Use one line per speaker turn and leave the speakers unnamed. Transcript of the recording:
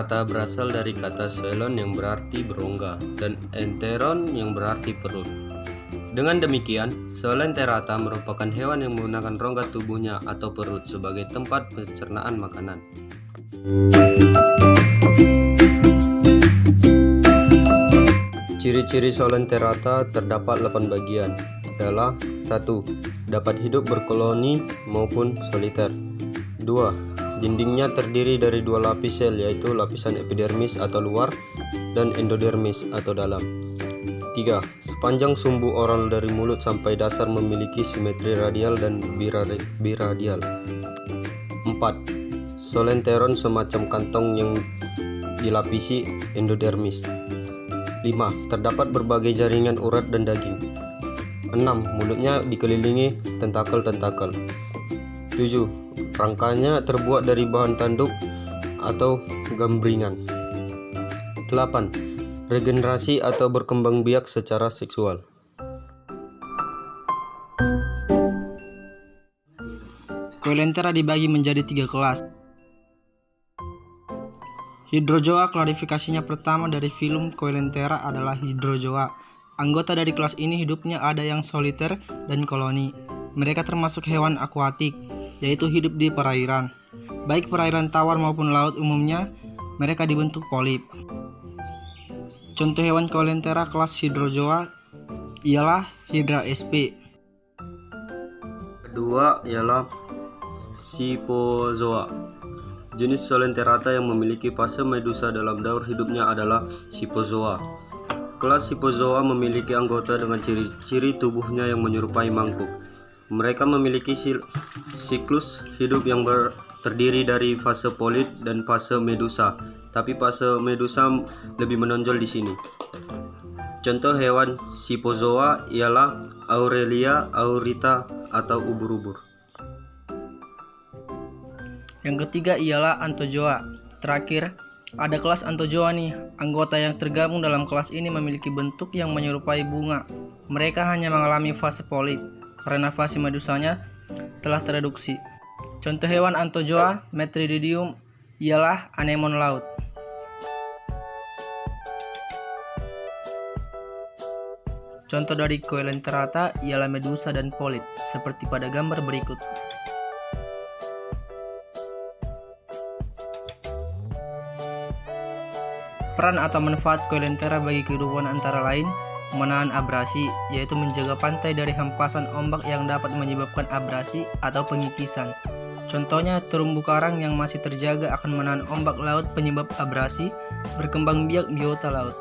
Coelenterata berasal dari kata coelon yang berarti berongga dan enteron yang berarti perut. Dengan demikian, Coelenterata merupakan hewan yang menggunakan rongga tubuhnya atau perut sebagai tempat pencernaan makanan. Ciri-ciri Coelenterata terdapat 8 bagian, ialah 1. Dapat hidup berkoloni maupun soliter. 2. Dindingnya terdiri dari 2 lapis sel, yaitu lapisan epidermis atau luar dan endodermis atau dalam. 3. Sepanjang sumbu oral dari mulut sampai dasar memiliki simetri radial dan biradial. 4. Coelenteron semacam kantong yang dilapisi endodermis. 5. Terdapat berbagai jaringan urat dan daging. 6. Mulutnya dikelilingi tentakel-tentakel. 7. Rangkanya terbuat dari bahan tanduk atau gambringan. 8. Regenerasi atau berkembang biak secara seksual.
Coelentera dibagi menjadi 3 kelas. Hydrozoa, klasifikasinya pertama dari filum Coelentera adalah Hydrozoa. Anggota dari kelas ini hidupnya ada yang soliter dan koloni. Mereka termasuk hewan akuatik, yaitu hidup di perairan. Baik perairan tawar maupun laut umumnya, mereka dibentuk polip. Contoh hewan Coelentera kelas Hydrozoa ialah Hydra sp.
Kedua ialah Scyphozoa. Jenis Coelenterata yang memiliki fase medusa dalam daur hidupnya adalah Scyphozoa. Kelas Scyphozoa memiliki anggota dengan ciri-ciri tubuhnya yang menyerupai mangkuk. Mereka memiliki siklus hidup yang terdiri dari fase polip dan fase medusa, tapi fase medusa lebih menonjol di sini. Contoh hewan Scyphozoa ialah Aurelia, Aurita, atau ubur-ubur.
Yang ketiga ialah Anthozoa. Terakhir, ada kelas Anthozoa nih. Anggota yang tergabung dalam kelas ini memiliki bentuk yang menyerupai bunga. Mereka hanya mengalami fase polip karena fase medusanya telah tereduksi. Contoh hewan Anthozoa Metridium ialah anemon laut. Contoh dari Coelenterata ialah medusa dan polip, seperti pada gambar berikut. Peran atau manfaat Coelentera bagi kehidupan antara lain menahan abrasi, yaitu menjaga pantai dari hempasan ombak yang dapat menyebabkan abrasi atau pengikisan. Contohnya, terumbu karang yang masih terjaga akan menahan ombak laut penyebab abrasi, berkembang biak biota laut.